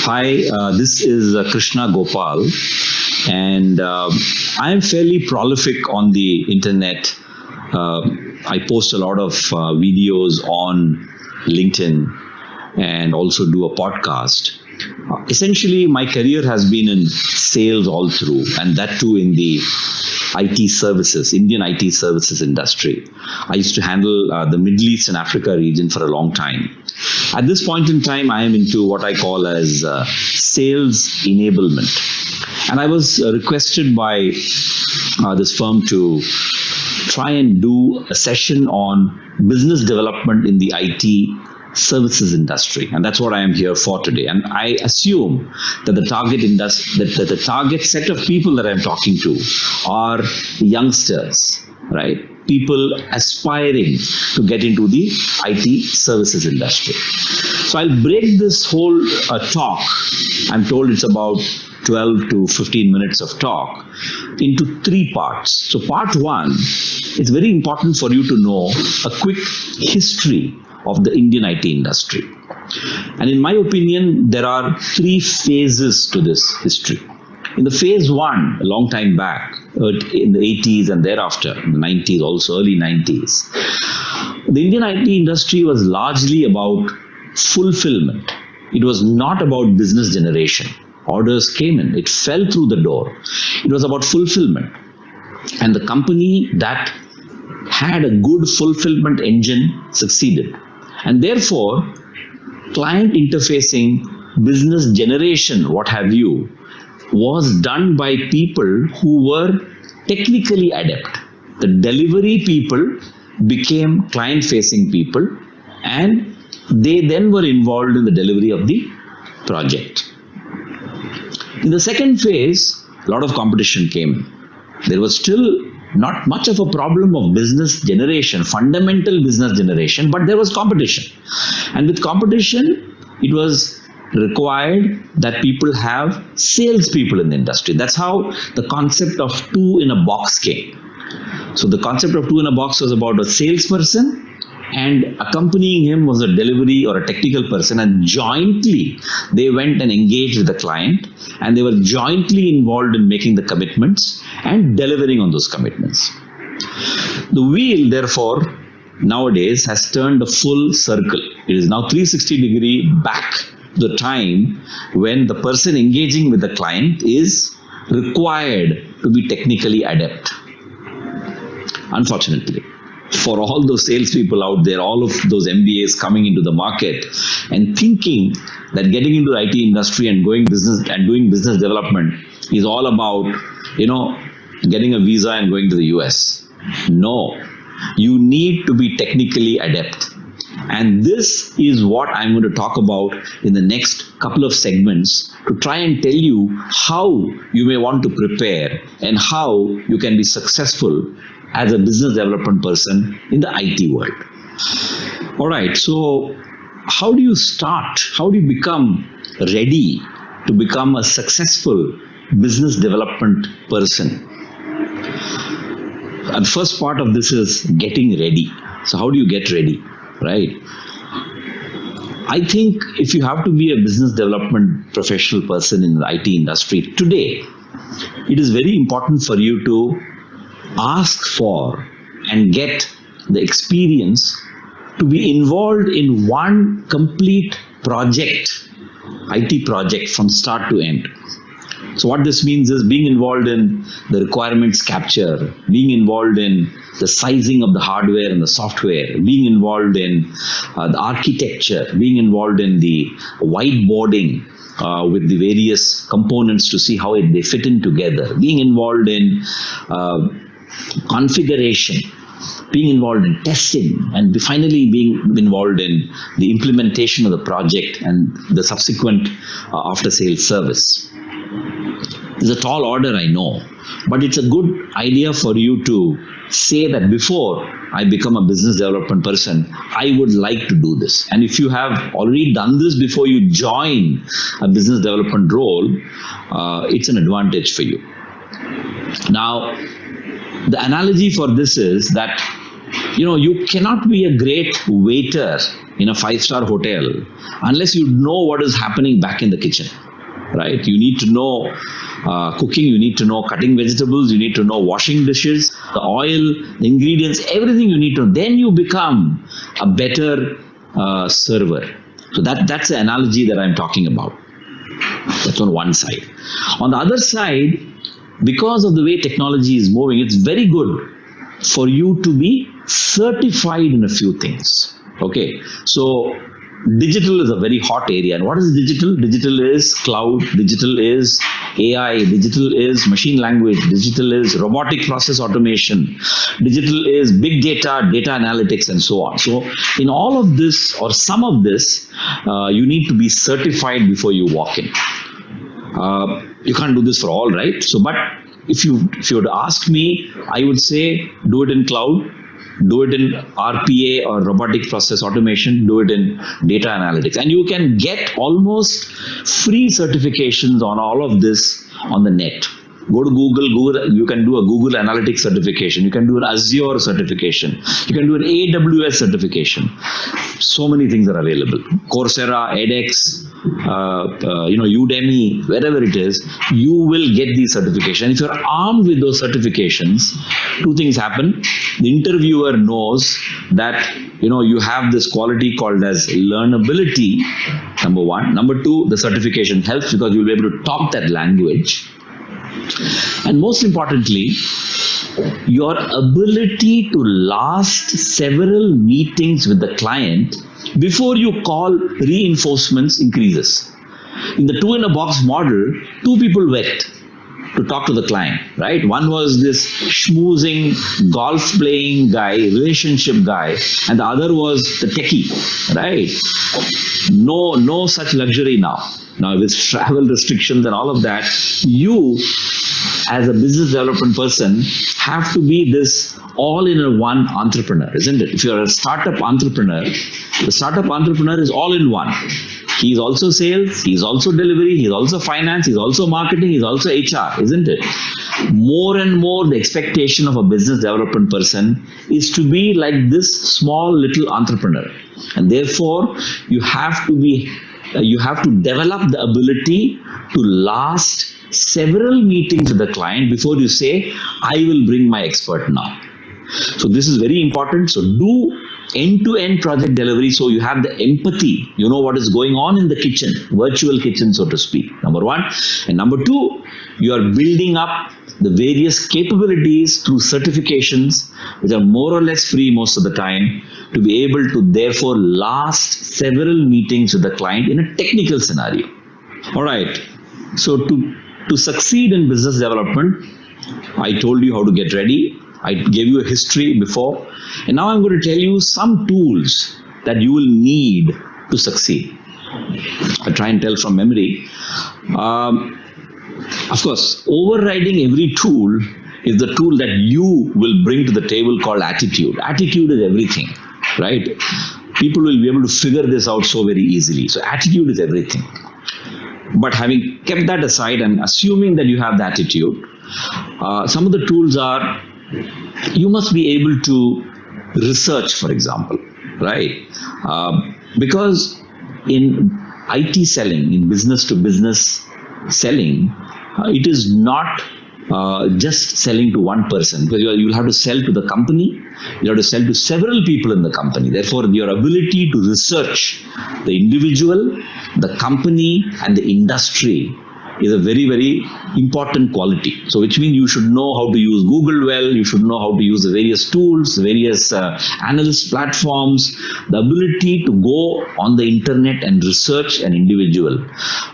Hi, this is Krishna Gopal, and I am fairly prolific on the internet. Uh, I post a lot of videos on LinkedIn and also do a podcast. Essentially, my career has been in sales all through, and that too in the IT services, Indian IT services industry. I used to handle the Middle East and Africa region for a long time. At this point in time, I am into what I call as sales enablement. And I was requested by this firm to try and do a session on business development in the IT services industry, and that's what I am here for today. And I assume that the target that the target set of people that I'm talking to are youngsters, right? People aspiring to get into the IT services industry. So I'll break this whole talk. I'm told it's about 12 to 15 minutes of talk into three parts. So part one, it's very important for you to know a quick history of the Indian IT industry. And in my opinion, there are three phases to this history. In the phase one, a long time back, in the 80s and thereafter, in the 90s, also early 90s, the Indian IT industry was largely about fulfillment. It was not about business generation. Orders came in, it fell through the door. It was about fulfillment. And the company that had a good fulfillment engine succeeded. And therefore, client interfacing, business generation, what have you, was done by people who were technically adept. The delivery people became client-facing people, and they then were involved in the delivery of the project. In the second phase, a lot of competition came in. There was still not much of a problem of business generation, fundamental business generation, but there was competition. And with competition, it was required that people have salespeople in the industry. That's how the concept of two in a box came. So the concept of two in a box was about a salesperson, and accompanying him was a delivery or a technical person, and jointly they went and engaged with the client, and they were jointly involved in making the commitments and delivering on those commitments. The wheel, therefore, nowadays has turned a full circle. It is now 360-degree back to the time when the person engaging with the client is required to be technically adept. Unfortunately, for all those salespeople out there, all of those MBAs coming into the market and thinking that getting into the IT industry and doing business development is all about, getting a visa and going to the US. No, you need to be technically adept. And this is what I'm going to talk about in the next couple of segments to try and tell you how you may want to prepare and how you can be successful as a business development person in the IT world. All right, so how do you start? How do you become ready to become a successful business development person? And the first part of this is getting ready. So how do you get ready, right? I think if you have to be a business development professional person in the IT industry today, it is very important for you to ask for and get the experience to be involved in one complete project, IT project from start to end. So what this means is being involved in the requirements capture, being involved in the sizing of the hardware and the software, being involved in the architecture, being involved in the whiteboarding with the various components to see how they fit in together, being involved in configuration, being involved in testing, and finally being involved in the implementation of the project and the subsequent after-sales service. It's a tall order, I know, but it's a good idea for you to say that before I become a business development person, I would like to do this. And if you have already done this before you join a business development role, it's an advantage for you. Now, the analogy for this is that, you cannot be a great waiter in a five-star hotel unless you know what is happening back in the kitchen, right? You need to know cooking, you need to know cutting vegetables, you need to know washing dishes, the oil, the ingredients, everything you need to know. Then you become a better server. So that's the analogy that I'm talking about. That's on one side. On the other side, because of the way technology is moving, it's very good for you to be certified in a few things. Okay, so digital is a very hot area. And what is digital? Digital is cloud, digital is AI, digital is machine language, digital is robotic process automation, digital is big data, data analytics, and so on. So in all of this or some of this, you need to be certified before you walk in. You can't do this for all, right? So, but if you were to ask me, I would say do it in cloud, do it in RPA or robotic process automation, do it in data analytics. And you can get almost free certifications on all of this on the net. Go to Google, you can do a Google Analytics certification, you can do an Azure certification, you can do an AWS certification. So many things are available. Coursera, edX, Udemy, wherever it is, you will get these certifications. And if you're armed with those certifications, two things happen. The interviewer knows that you have this quality called as learnability, number one. Number two, the certification helps because you'll be able to talk that language. And most importantly, your ability to last several meetings with the client before you call reinforcements increases. In the two-in-a-box model, two people went to talk to the client, right? One was this schmoozing, golf-playing guy, relationship guy, and the other was the techie, right? No such luxury now. Now with travel restrictions and all of that, you as a business development person have to be this all-in-one entrepreneur, isn't it? If you're a startup entrepreneur, the startup entrepreneur is all-in-one. He's also sales, he's also delivery, he's also finance, he's also marketing, he's also HR, isn't it? More and more, the expectation of a business development person is to be like this small little entrepreneur. And therefore, you have to develop the ability to last several meetings with the client before you say, I will bring my expert now. So this is very important. So do end-to-end project delivery so you have the empathy, you know what is going on in the kitchen, virtual kitchen, so to speak, number one. And number two, you are building up the various capabilities through certifications, which are more or less free most of the time, to be able to therefore last several meetings with the client in a technical scenario. All right. So to succeed in business development, I told you how to get ready. I gave you a history before. And now I'm going to tell you some tools that you will need to succeed. I try and tell from memory. Of course, overriding every tool is the tool that you will bring to the table called attitude. Attitude is everything, right? People will be able to figure this out so very easily. So attitude is everything. But having kept that aside and assuming that you have the attitude, some of the tools are, you must be able to research, for example, right? Because in IT selling, in business to business selling, it is not just selling to one person, because you'll have to sell to the company, you have to sell to several people in the company. Therefore, your ability to research the individual, the company, and the industry is a very, very important quality. So which means you should know how to use Google well, you should know how to use the various tools, various analyst platforms. The ability to go on the internet and research an individual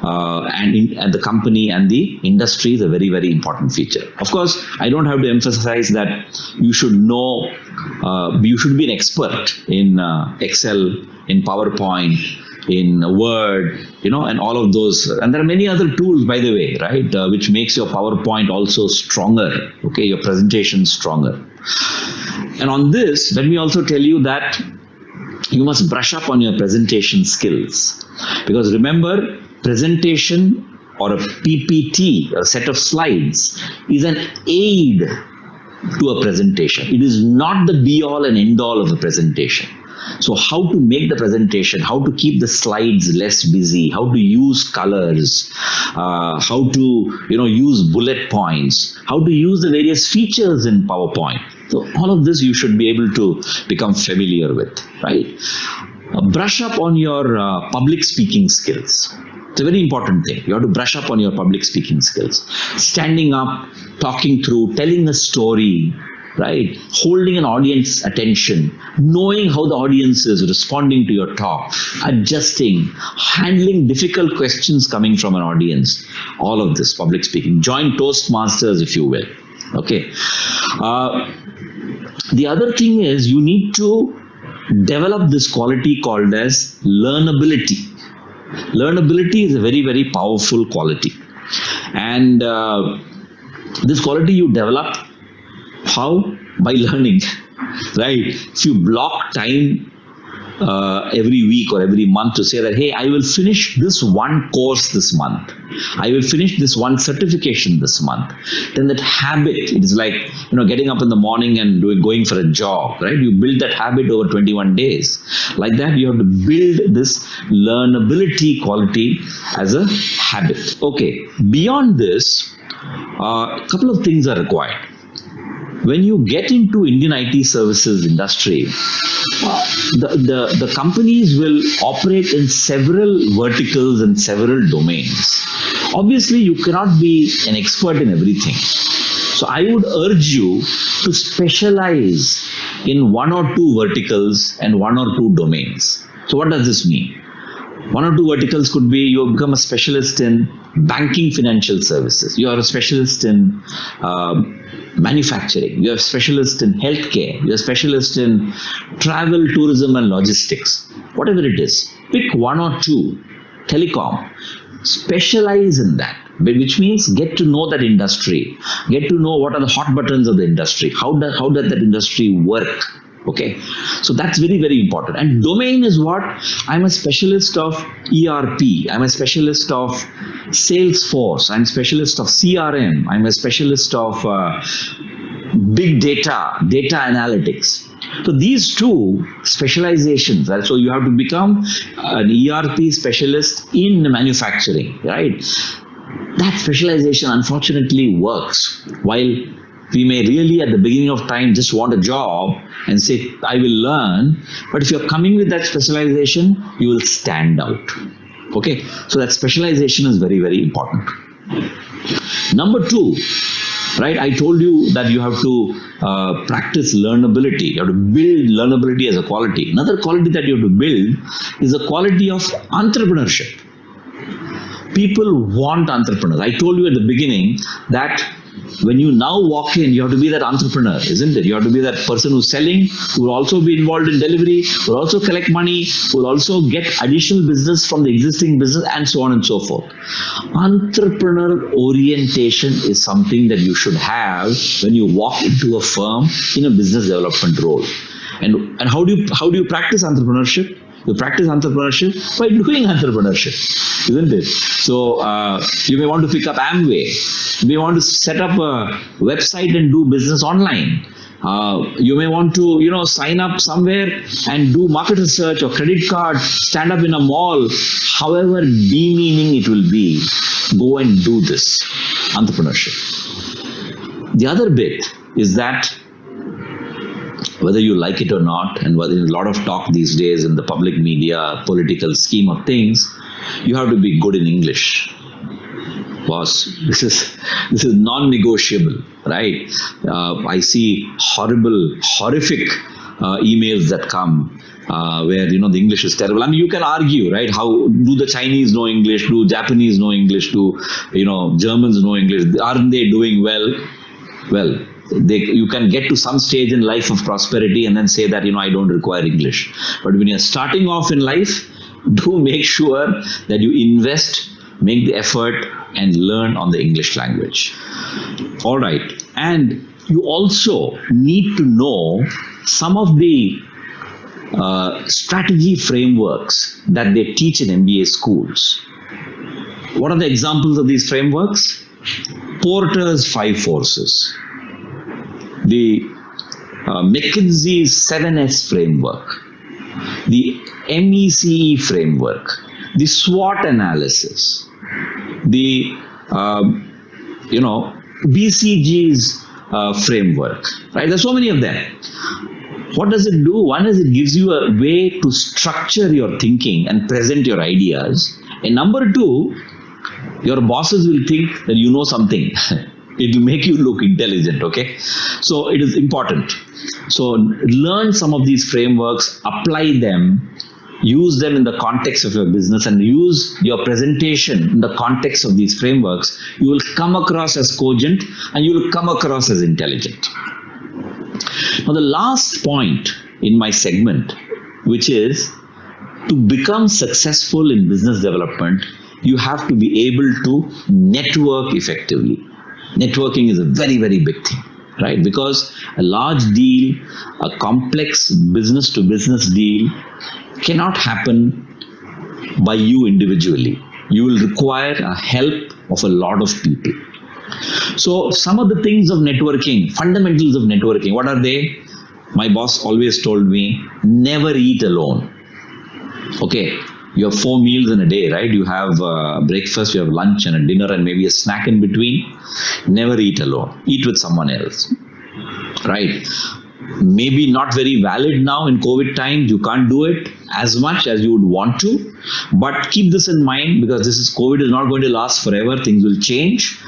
and the company and the industry is a very, very important feature. Of course, I don't have to emphasize that you should know, you should be an expert in Excel, in PowerPoint, in Word, and all of those. And there are many other tools, by the way, right, which makes your PowerPoint also stronger, okay, your presentation stronger. And on this, let me also tell you that you must brush up on your presentation skills. Because remember, presentation or a PPT, a set of slides, is an aid to a presentation. It is not the be-all and end-all of a presentation. So how to make the presentation, how to keep the slides less busy, how to use colors, how to use bullet points, how to use the various features in PowerPoint. So all of this you should be able to become familiar with, right? Brush up on your public speaking skills. It's a very important thing. You have to brush up on your public speaking skills. Standing up, talking through, telling a story, right? Holding an audience attention, knowing how the audience is responding to your talk, adjusting, handling difficult questions coming from an audience. All of this, public speaking. Join Toastmasters, if you will. Okay. The other thing is you need to develop this quality called as learnability. Learnability is a very, very powerful quality. And this quality you develop how? By learning, right? If you block time every week or every month to say that, hey, I will finish this one course this month, I will finish this one certification this month, then that habit, it is like getting up in the morning and going for a jog, right? You build that habit over 21 days. Like that, you have to build this learnability quality as a habit. Okay, beyond this, a couple of things are required. When you get into Indian IT services industry, the companies will operate in several verticals and several domains. Obviously, you cannot be an expert in everything. So I would urge you to specialize in one or two verticals and one or two domains. So what does this mean? One or two verticals could be you become a specialist in banking financial services. You are a specialist in manufacturing. You're a specialist in healthcare. You're a specialist in travel, tourism and logistics. Whatever it is, pick one or two. Telecom. Specialize in that, which means get to know that industry. Get to know what are the hot buttons of the industry. How does that industry work? Okay, so that's very, very important. And domain is what? I'm a specialist of ERP. I'm a specialist of Salesforce. I'm a specialist of CRM. I'm a specialist of big data, data analytics. So these two specializations, right? So you have to become an ERP specialist in manufacturing, right? That specialization unfortunately works. While we may really at the beginning of time just want a job and say, I will learn. But if you're coming with that specialization, you will stand out. Okay, so that specialization is very, very important. Number two, right? I told you that you have to practice learnability. You have to build learnability as a quality. Another quality that you have to build is the quality of entrepreneurship. People want entrepreneurs. I told you at the beginning that when you now walk in, you have to be that entrepreneur, isn't it? You have to be that person who's selling, who will also be involved in delivery, who will also collect money, who will also get additional business from the existing business, and so on and so forth. Entrepreneur orientation is something that you should have when you walk into a firm in a business development role. And how do you practice entrepreneurship? You practice entrepreneurship by doing entrepreneurship, isn't it? So you may want to pick up Amway. You may want to set up a website and do business online. You may want to, sign up somewhere and do market research or credit card, stand up in a mall, however demeaning it will be, go and do this entrepreneurship. The other bit is that whether you like it or not, and whether there's a lot of talk these days in the public media, political scheme of things, you have to be good in English. Boss, this is non-negotiable, right? I see horrific emails that come where the English is terrible. I mean, you can argue, right? How do the Chinese know English? Do Japanese know English? Do Germans know English? Aren't they doing well? Well, you can get to some stage in life of prosperity and then say that I don't require English. But when you're starting off in life, do make sure that you invest, make the effort, and learn on the English language. All right, and you also need to know some of the strategy frameworks that they teach in MBA schools. What are the examples of these frameworks? Porter's 5 forces. The McKinsey's 7S framework, the MECE framework, the SWOT analysis, the BCG's framework, right? There's so many of them. What does it do? One is it gives you a way to structure your thinking and present your ideas. And number two, your bosses will think that you know something. It will make you look intelligent, okay? So it is important. So learn some of these frameworks, apply them, use them in the context of your business, and use your presentation in the context of these frameworks. You will come across as cogent and you will come across as intelligent. Now, the last point in my segment, which is to become successful in business development, you have to be able to network effectively. Networking is a very, very big thing, right? Because a large deal, a complex business to business deal cannot happen by you individually. You will require a help of a lot of people. So some of the things of networking, fundamentals of networking, what are they? My boss always told me, never eat alone. Okay, you have 4 meals in a day, right? You have breakfast, you have lunch and a dinner and maybe a snack in between. Never eat alone. Eat with someone else, right? Maybe not very valid now in COVID times. You can't do it as much as you would want to. But keep this in mind, because COVID is not going to last forever. Things will change.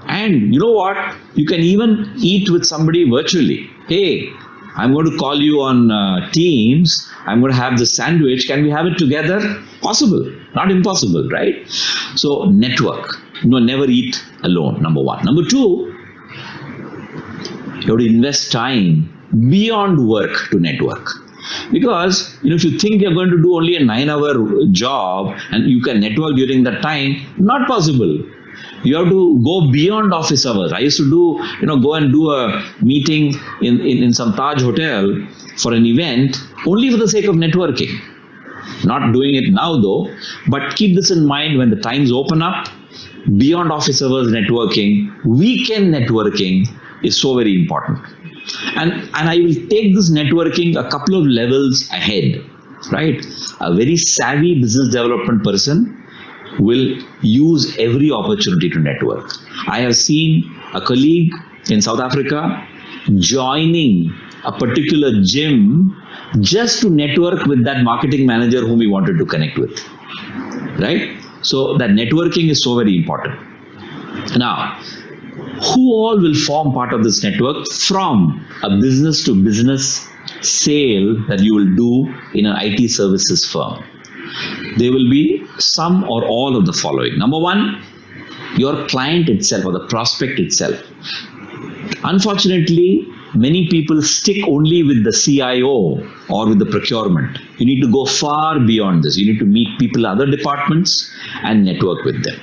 And you know what? You can even eat with somebody virtually. Hey, I'm going to call you on Teams. I'm going to have the sandwich. Can we have it together? Possible, not impossible, right? So network. Never eat alone, number one. Number two, you have to invest time beyond work to network. Because if you think you're going to do only a 9-hour job and you can network during that time, not possible. You have to go beyond office hours. I used to go and do a meeting in some Taj hotel for an event only for the sake of networking. Not doing it now though, but keep this in mind when the times open up. Beyond office hours networking, weekend networking is so very important. And I will take this networking a couple of levels ahead, right? A very savvy business development person will use every opportunity to network. I have seen a colleague in South Africa joining a particular gym just to network with that marketing manager whom he wanted to connect with, right? So that networking is so very important. Now, who all will form part of this network? From a business to business sale that you will do in an IT services firm, there will be some or all of the following. Number one, your client itself or the prospect itself. Unfortunately, many people stick only with the CIO or with the procurement. You need to go far beyond this. You need to meet people in other departments and network with them.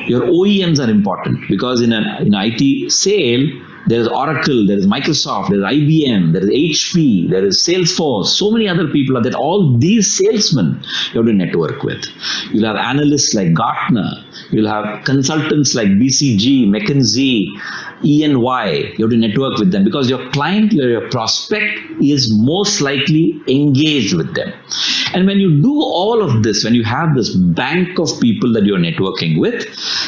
Your OEMs are important because in an IT sale, there is Oracle, there is Microsoft, there is IBM, there is HP, there is Salesforce, so many other people are there. All these salesmen you have to network with. You'll have analysts like Gartner, you'll have consultants like BCG, McKinsey, EY. You have to network with them because your client or your prospect is most likely engaged with them. And when you do all of this, when you have this bank of people that you're networking with,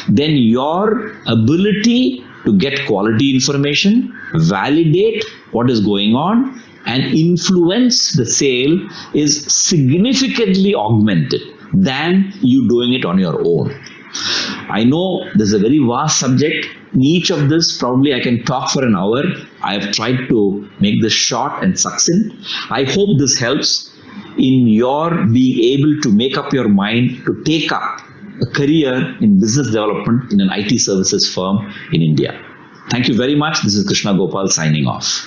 then your ability to get quality information, validate what is going on, and influence the sale is significantly augmented than you doing it on your own. I know this is a very vast subject. In each of this, probably I can talk for an hour. I have tried to make this short and succinct. I hope this helps in your being able to make up your mind to take up a career in business development in an IT services firm in India. Thank you very much. This is Krishna Gopal signing off.